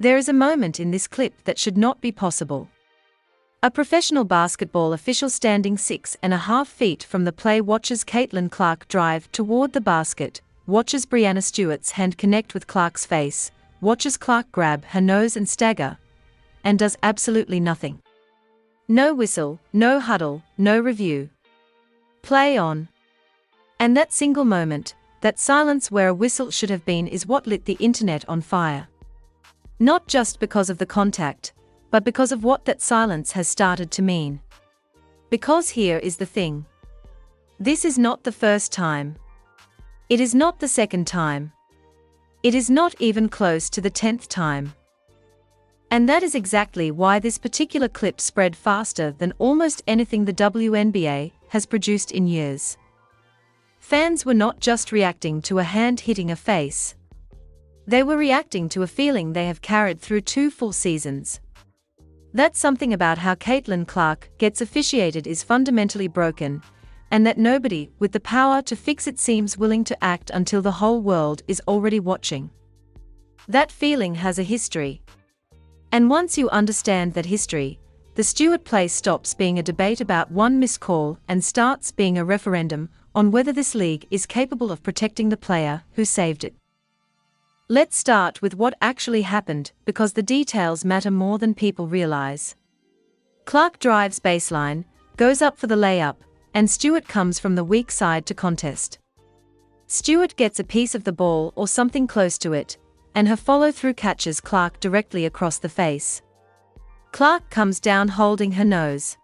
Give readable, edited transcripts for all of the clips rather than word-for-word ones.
There is a moment in this clip that should not be possible. A professional basketball official standing 6.5 feet from the play watches Caitlin Clark drive toward the basket, watches Breanna Stewart's hand connect with Clark's face, watches Clark grab her nose and stagger, and does absolutely nothing. No whistle, no huddle, no review. Play on. And that single moment, that silence where a whistle should have been, is what lit the internet on fire. Not just because of the contact, but because of what that silence has started to mean. Because here is the thing. This is not the first time. It is not the second time. It is not even close to the 10th time. And that is exactly why this particular clip spread faster than almost anything the Wnba has produced in years. Fans were not just reacting to a hand hitting a face. They were reacting to a feeling they have carried through 2 full seasons. That something about how Caitlin Clark gets officiated is fundamentally broken, and that nobody with the power to fix it seems willing to act until the whole world is already watching. That feeling has a history. And once you understand that history, the Stewart play stops being a debate about one missed call and starts being a referendum on whether this league is capable of protecting the player who saved it. Let's start with what actually happened, because the details matter more than people realize. Clark drives baseline, goes up for the layup, and Stewart comes from the weak side to contest. Stewart gets a piece of the ball or something close to it, and her follow-through catches Clark directly across the face. Clark comes down holding her nose.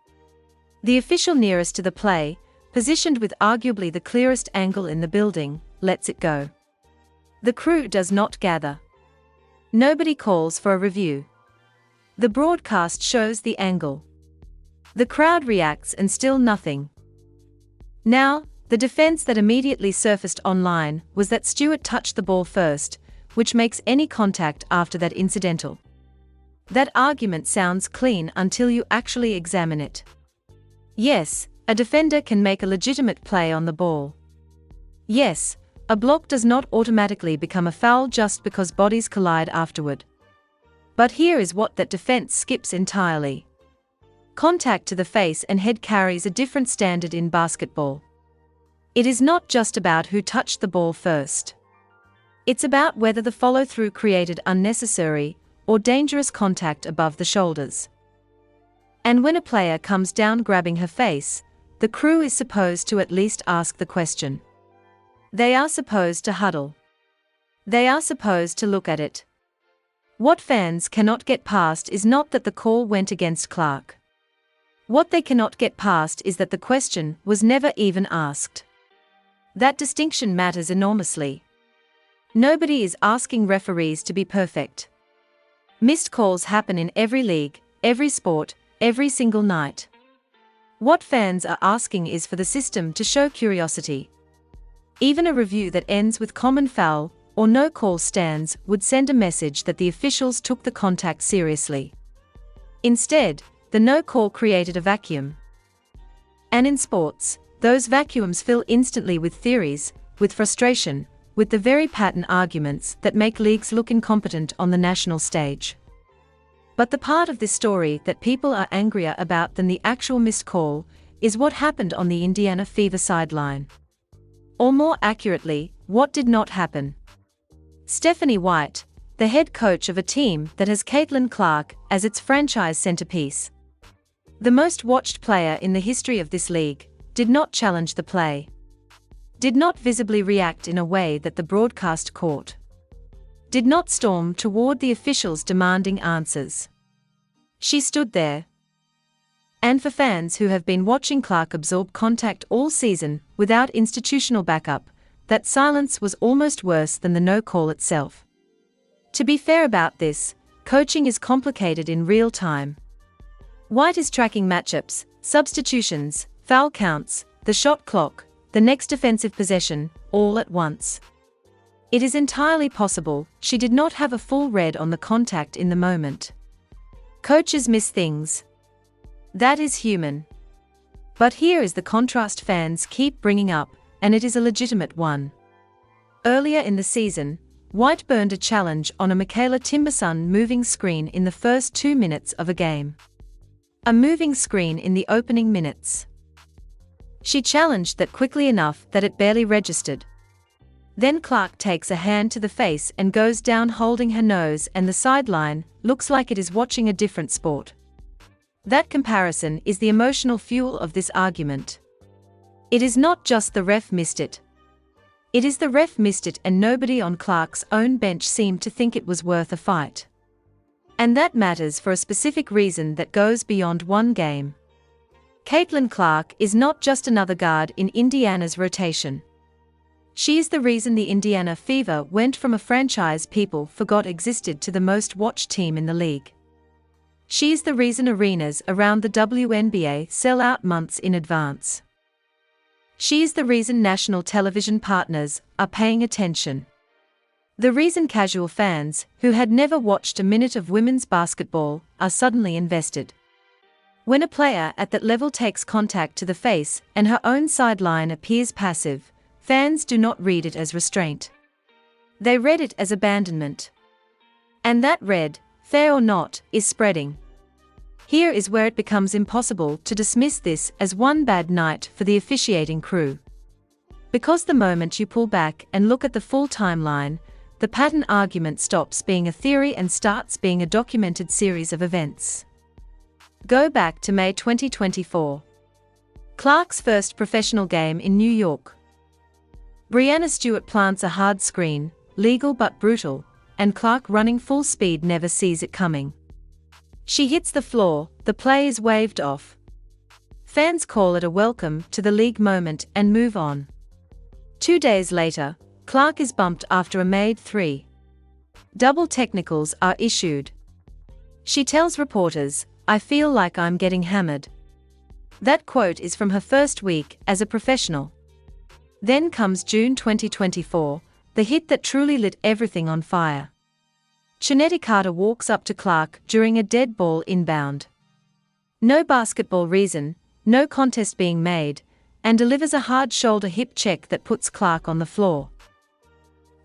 The official nearest to the play, positioned with arguably the clearest angle in the building, lets it go. The crew does not gather. Nobody calls for a review. The broadcast shows the angle. The crowd reacts and still nothing. Now, the defense that immediately surfaced online was that Stewart touched the ball first, which makes any contact after that incidental. That argument sounds clean until you actually examine it. Yes, a defender can make a legitimate play on the ball. Yes, a block does not automatically become a foul just because bodies collide afterward. But here is what that defense skips entirely. Contact to the face and head carries a different standard in basketball. It is not just about who touched the ball first. It's about whether the follow-through created unnecessary or dangerous contact above the shoulders. And when a player comes down grabbing her face, the crew is supposed to at least ask the question. They are supposed to huddle. They are supposed to look at it. What fans cannot get past is not that the call went against Clark. What they cannot get past is that the question was never even asked. That distinction matters enormously. Nobody is asking referees to be perfect. Missed calls happen in every league, every sport, every single night. What fans are asking is for the system to show curiosity. Even a review that ends with common foul or no call stands would send a message that the officials took the contact seriously. Instead, the no call created a vacuum. And in sports, those vacuums fill instantly with theories, with frustration, with the very pattern arguments that make leagues look incompetent on the national stage. But the part of this story that people are angrier about than the actual missed call is what happened on the Indiana Fever sideline. Or more accurately, what did not happen. Stephanie White, the head coach of a team that has Caitlin Clark as its franchise centerpiece, the most watched player in the history of this league, did not challenge the play. Did not visibly react in a way that the broadcast caught. Did not storm toward the officials demanding answers. She stood there. And for fans who have been watching Clark absorb contact all season without institutional backup, that silence was almost worse than the no call itself. To be fair about this, coaching is complicated in real time. White is tracking matchups, substitutions, foul counts, the shot clock, the next defensive possession, all at once. It is entirely possible she did not have a full read on the contact in the moment. Coaches miss things. That is human. But here is the contrast fans keep bringing up, and it is a legitimate one. Earlier in the season, White burned a challenge on a Michaela Timberson moving screen in the first 2 minutes of a game. A moving screen in the opening minutes. She challenged that quickly enough that it barely registered. Then Clark takes a hand to the face and goes down holding her nose, and the sideline looks like it is watching a different sport. That comparison is the emotional fuel of this argument. It is not just the ref missed it. It is the ref missed it, and nobody on Clark's own bench seemed to think it was worth a fight. And that matters for a specific reason that goes beyond one game. Caitlin Clark is not just another guard in Indiana's rotation. She is the reason the Indiana Fever went from a franchise people forgot existed to the most watched team in the league. She is the reason arenas around the WNBA sell out months in advance. She is the reason national television partners are paying attention. The reason casual fans, who had never watched a minute of women's basketball, are suddenly invested. When a player at that level takes contact to the face and her own sideline appears passive, fans do not read it as restraint. They read it as abandonment. And that red, fair or not, is spreading. Here is where it becomes impossible to dismiss this as one bad night for the officiating crew. Because the moment you pull back and look at the full timeline, the pattern argument stops being a theory and starts being a documented series of events. Go back to May 2024. Clark's first professional game in New York. Breanna Stewart plants a hard screen, legal but brutal, and Clark running full speed never sees it coming. She hits the floor, the play is waved off. Fans call it a welcome to the league moment and move on. 2 days later, Clark is bumped after a made three. Double technicals are issued. She tells reporters, "I feel like I'm getting hammered." That quote is from her first week as a professional. Then comes June 2024, the hit that truly lit everything on fire. Chennedy Carter walks up to Clark during a dead ball inbound. No basketball reason, no contest being made, and delivers a hard shoulder hip check that puts Clark on the floor.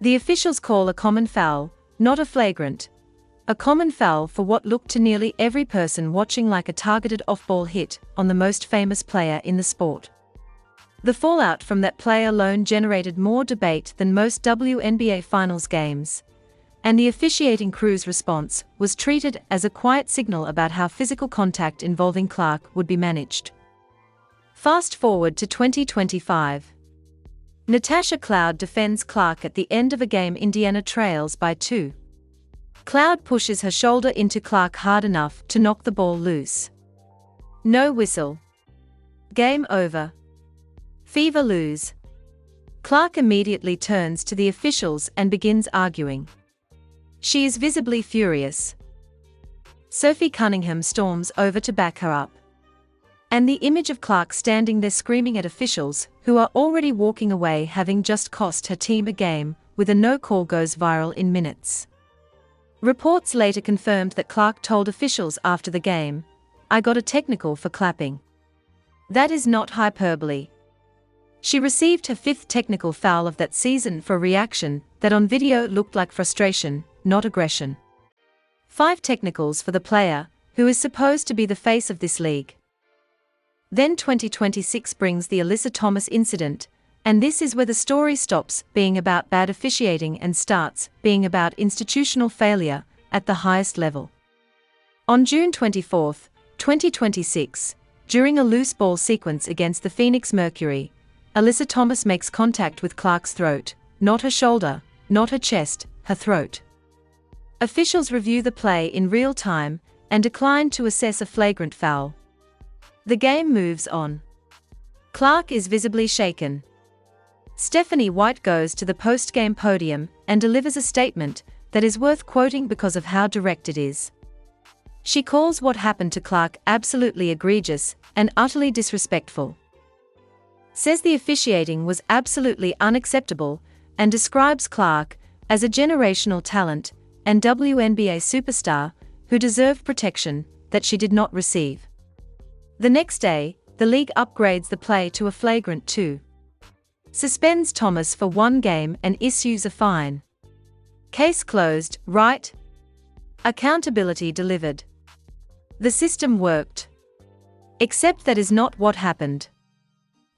The officials call a common foul, not a flagrant. A common foul for what looked to nearly every person watching like a targeted off-ball hit on the most famous player in the sport. The fallout from that play alone generated more debate than most WNBA Finals games. And the officiating crew's response was treated as a quiet signal about how physical contact involving Clark would be managed. Fast forward to 2025. Natasha Cloud defends Clark at the end of a game. Indiana trails by 2. Cloud pushes her shoulder into Clark hard enough to knock the ball loose. No whistle. Game over. Fever lose. Clark immediately turns to the officials and begins arguing. She is visibly furious. Sophie Cunningham storms over to back her up. And the image of Clark standing there screaming at officials, who are already walking away having just cost her team a game, with a no call goes viral in minutes. Reports later confirmed that Clark told officials after the game, "I got a technical for clapping." That is not hyperbole. She received her 5th technical foul of that season for a reaction that on video looked like frustration, not aggression. 5 technicals for the player, who is supposed to be the face of this league. Then 2026 brings the Alyssa Thomas incident, and this is where the story stops being about bad officiating and starts being about institutional failure at the highest level. On June 24, 2026, during a loose ball sequence against the Phoenix Mercury, Alyssa Thomas makes contact with Clark's throat, not her shoulder, not her chest, her throat. Officials review the play in real time and decline to assess a flagrant foul. The game moves on. Clark is visibly shaken. Stephanie White goes to the post-game podium and delivers a statement that is worth quoting because of how direct it is. She calls what happened to Clark absolutely egregious and utterly disrespectful. Says the officiating was absolutely unacceptable and describes Clark as a generational talent and WNBA superstar who deserved protection that she did not receive. The next day, the league upgrades the play to a flagrant 2. Suspends Thomas for 1 game and issues a fine. Case closed, right? Accountability delivered. The system worked. Except that is not what happened.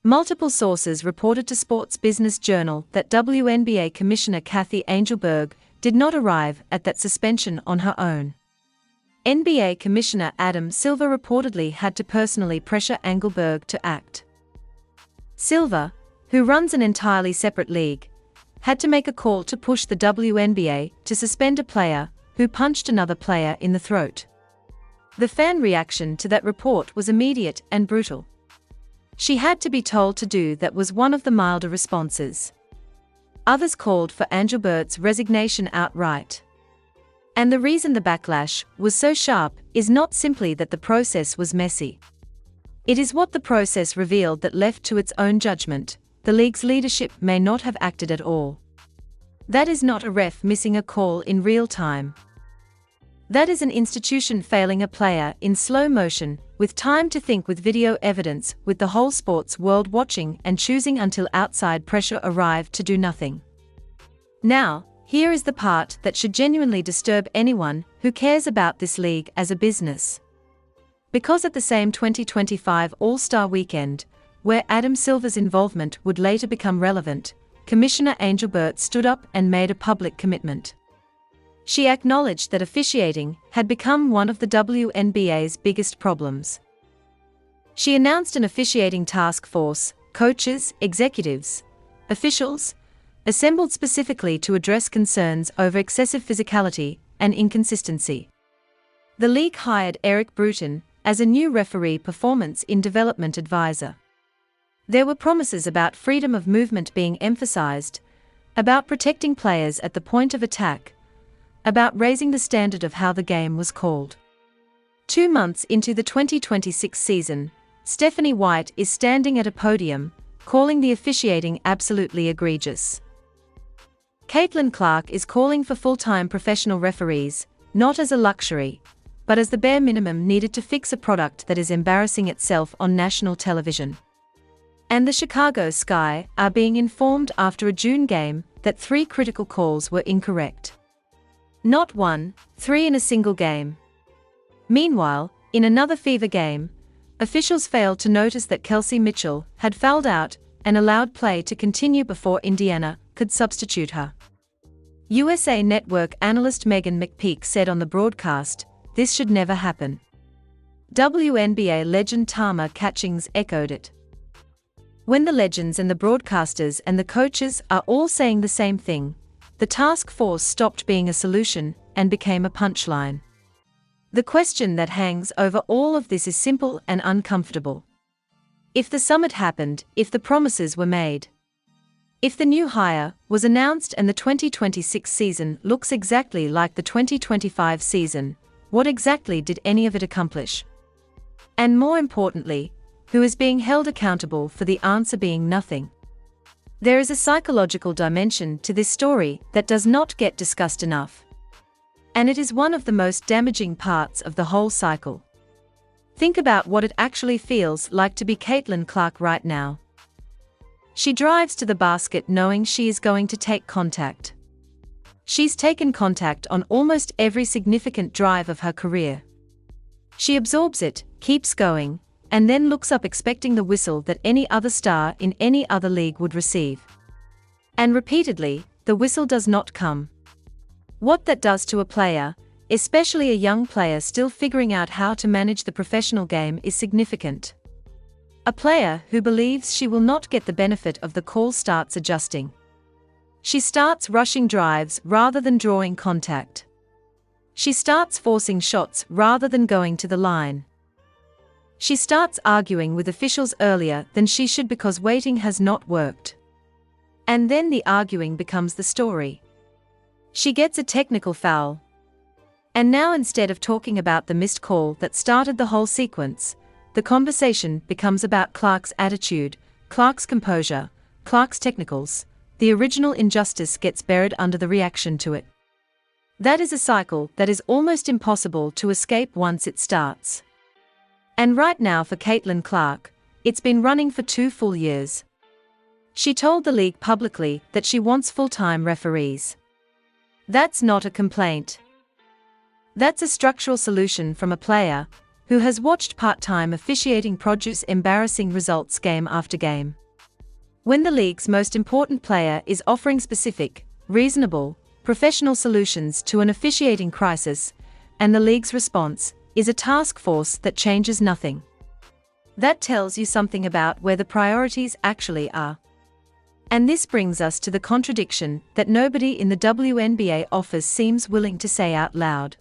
Multiple sources reported to Sports Business Journal that WNBA Commissioner Kathy Angelberg did not arrive at that suspension on her own. NBA Commissioner Adam Silver reportedly had to personally pressure Angelberg to act. Silver, who runs an entirely separate league, had to make a call to push the WNBA to suspend a player who punched another player in the throat. The fan reaction to that report was immediate and brutal. She had to be told to do that was one of the milder responses. Others called for Angelberg's resignation outright. And the reason the backlash was so sharp is not simply that the process was messy. It is what the process revealed that left to its own judgment, the league's leadership may not have acted at all. That is not a ref missing a call in real time. That is an institution failing a player in slow motion, with time to think, with video evidence, with the whole sports world watching and choosing until outside pressure arrived to do nothing. Now, here is the part that should genuinely disturb anyone who cares about this league as a business. Because at the same 2025 All-Star Weekend, where Adam Silver's involvement would later become relevant, Commissioner Angelberg stood up and made a public commitment. She acknowledged that officiating had become one of the WNBA's biggest problems. She announced an officiating task force, coaches, executives, officials, assembled specifically to address concerns over excessive physicality and inconsistency. The league hired Eric Bruton as a new referee performance in development advisor. There were promises about freedom of movement being emphasized, about protecting players at the point of attack, about raising the standard of how the game was called. 2 months into the 2026 season, Stephanie White is standing at a podium, calling the officiating absolutely egregious. Caitlin Clark is calling for full-time professional referees, not as a luxury, but as the bare minimum needed to fix a product that is embarrassing itself on national television. And the Chicago Sky are being informed after a June game that 3 critical calls were incorrect. Not 1, 3 in a single game. Meanwhile, in another Fever game, officials failed to notice that Kelsey Mitchell had fouled out and allowed play to continue before Indiana could substitute her. USA Network analyst Megan McPeak said on the broadcast, "This should never happen." WNBA legend Tama Catchings echoed it. When the legends and the broadcasters and the coaches are all saying the same thing, the task force stopped being a solution and became a punchline. The question that hangs over all of this is simple and uncomfortable. If the summit happened, if the promises were made, if the new hire was announced and the 2026 season looks exactly like the 2025 season, what exactly did any of it accomplish? And more importantly, who is being held accountable for the answer being nothing? There is a psychological dimension to this story that does not get discussed enough. And it is one of the most damaging parts of the whole cycle. Think about what it actually feels like to be Caitlin Clark right now. She drives to the basket knowing she is going to take contact. She's taken contact on almost every significant drive of her career. She absorbs it, keeps going, and then looks up expecting the whistle that any other star in any other league would receive. And repeatedly, the whistle does not come. What that does to a player, especially a young player still figuring out how to manage the professional game, is significant. A player who believes she will not get the benefit of the call starts adjusting. She starts rushing drives rather than drawing contact. She starts forcing shots rather than going to the line. She starts arguing with officials earlier than she should because waiting has not worked. And then the arguing becomes the story. She gets a technical foul. And now instead of talking about the missed call that started the whole sequence, the conversation becomes about Clark's attitude, Clark's composure, Clark's technicals. The original injustice gets buried under the reaction to it. That is a cycle that is almost impossible to escape once it starts. And right now for Caitlin Clark, it's been running for 2 full years. She told the league publicly that she wants full-time referees. That's not a complaint. That's a structural solution from a player who has watched part-time officiating produce embarrassing results game after game. When the league's most important player is offering specific, reasonable, professional solutions to an officiating crisis, and the league's response is a task force that changes nothing. That tells you something about where the priorities actually are. And this brings us to the contradiction that nobody in the WNBA office seems willing to say out loud.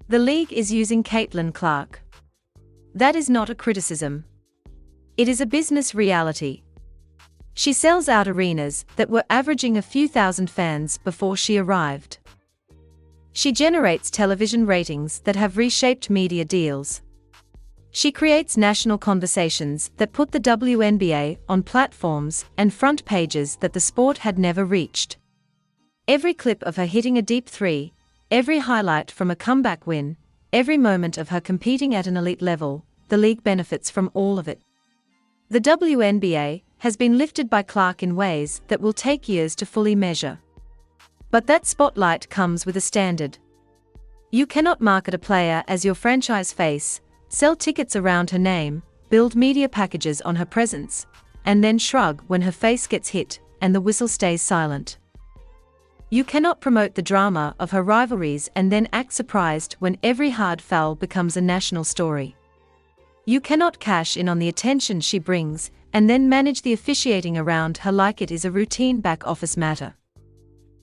The league is using Caitlin Clark. That is not a criticism. It is a business reality. She sells out arenas that were averaging a few thousand fans before she arrived. She generates television ratings that have reshaped media deals. She creates national conversations that put the WNBA on platforms and front pages that the sport had never reached. Every clip of her hitting a deep three, every highlight from a comeback win, every moment of her competing at an elite level, the league benefits from all of it. The WNBA has been lifted by Clark in ways that will take years to fully measure. But that spotlight comes with a standard. You cannot market a player as your franchise face, sell tickets around her name, build media packages on her presence, and then shrug when her face gets hit and the whistle stays silent. You cannot promote the drama of her rivalries and then act surprised when every hard foul becomes a national story. You cannot cash in on the attention she brings and then manage the officiating around her like it is a routine back-office matter.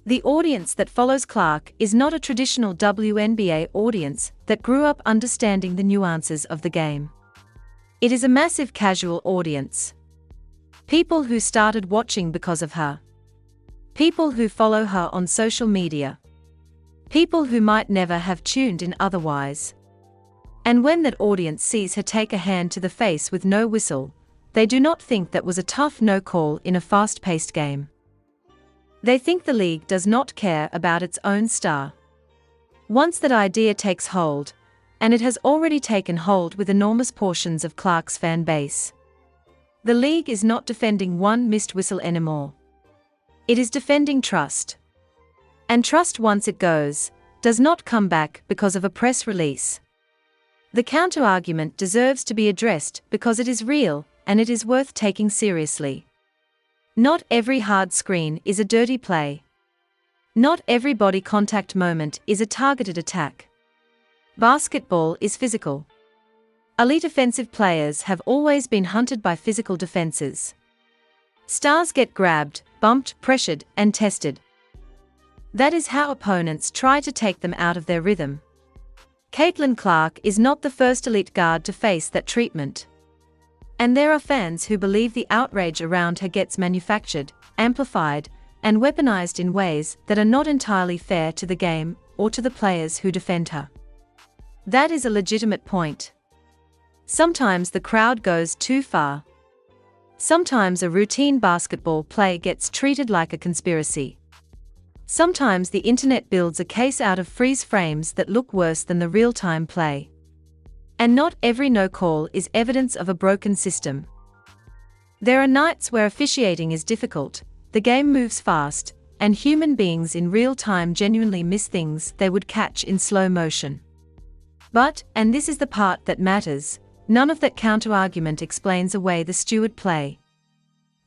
The audience that follows Clark is not a traditional WNBA audience that grew up understanding the nuances of the game. It is a massive casual audience. People who started watching because of her. People who follow her on social media. People who might never have tuned in otherwise. And when that audience sees her take a hand to the face with no whistle, they do not think that was a tough no call in a fast-paced game. They think the league does not care about its own star. Once that idea takes hold, and it has already taken hold with enormous portions of Clark's fan base, the league is not defending one missed whistle anymore. It is defending trust. And trust, once it goes, does not come back because of a press release. The counter-argument deserves to be addressed because it is real, and it is worth taking seriously. Not every hard screen is a dirty play. Not every body contact moment is a targeted attack. Basketball is physical. Elite offensive players have always been hunted by physical defenses. Stars get grabbed, bumped, pressured, and tested. That is how opponents try to take them out of their rhythm. Caitlin Clark is not the first elite guard to face that treatment. And there are fans who believe the outrage around her gets manufactured, amplified, and weaponized in ways that are not entirely fair to the game or to the players who defend her. That is a legitimate point. Sometimes the crowd goes too far. Sometimes a routine basketball play gets treated like a conspiracy. Sometimes the internet builds a case out of freeze frames that look worse than the real-time play. And not every no call is evidence of a broken system. There are nights where officiating is difficult, the game moves fast, and human beings in real time genuinely miss things they would catch in slow motion. But, and this is the part that matters, none of that counter-argument explains away the Stewart play.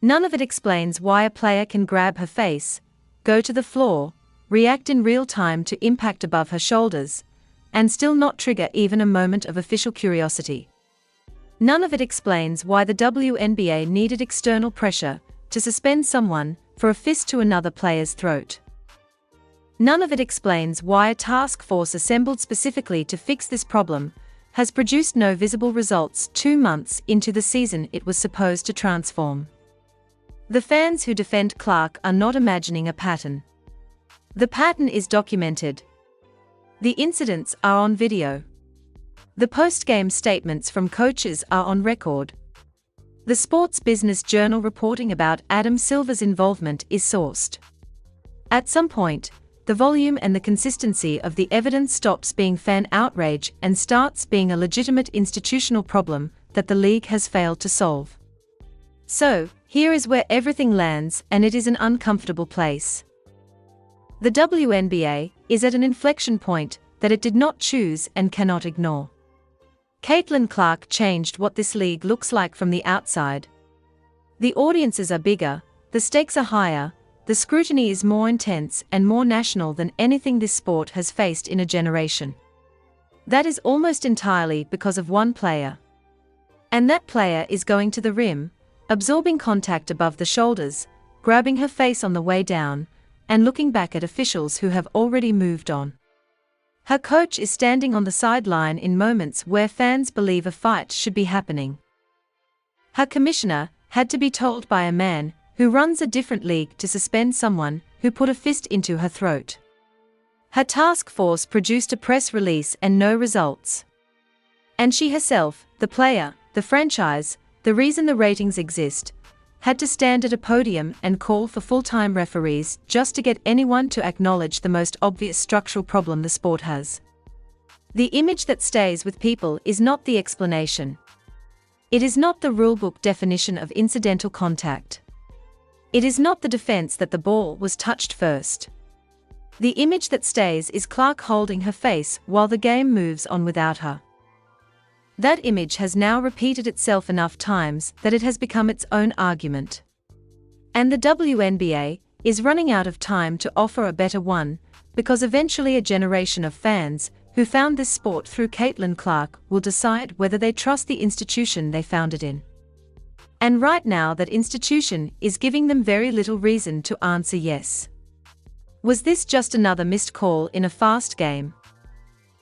None of it explains why a player can grab her face, go to the floor, react in real time to impact above her shoulders, and still not trigger even a moment of official curiosity. None of it explains why the WNBA needed external pressure to suspend someone for a fist to another player's throat. None of it explains why a task force assembled specifically to fix this problem has produced no visible results 2 months into the season it was supposed to transform. The fans who defend Clark are not imagining a pattern. The pattern is documented. The incidents are on video. The post-game statements from coaches are on record. The Sports Business Journal reporting about Adam Silver's involvement is sourced. At some point, the volume and the consistency of the evidence stops being fan outrage and starts being a legitimate institutional problem that the league has failed to solve. So, here is where everything lands, and it is an uncomfortable place. The WNBA is at an inflection point that it did not choose and cannot ignore. Caitlin Clark changed what this league looks like from the outside. The audiences are bigger, the stakes are higher, the scrutiny is more intense and more national than anything this sport has faced in a generation. That is almost entirely because of one player. And that player is going to the rim, absorbing contact above the shoulders, grabbing her face on the way down, and looking back at officials who have already moved on. Her coach is standing on the sideline in moments where fans believe a fight should be happening. Her commissioner had to be told by a man who runs a different league to suspend someone who put a fist into her throat. Her task force produced a press release and no results. And she herself, the player, the franchise, the reason the ratings exist, had to stand at a podium and call for full-time referees just to get anyone to acknowledge the most obvious structural problem the sport has. The image that stays with people is not the explanation. It is not the rulebook definition of incidental contact. It is not the defense that the ball was touched first. The image that stays is Clark holding her face while the game moves on without her. That image has now repeated itself enough times that it has become its own argument. And the WNBA is running out of time to offer a better one, because eventually a generation of fans who found this sport through Caitlin Clark will decide whether they trust the institution they found it in. And right now that institution is giving them very little reason to answer yes. Was this just another missed call in a fast game?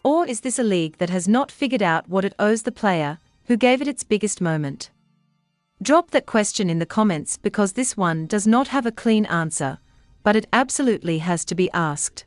Or is this a league that has not figured out what it owes the player who gave it its biggest moment? Drop that question in the comments because this one does not have a clean answer, but it absolutely has to be asked.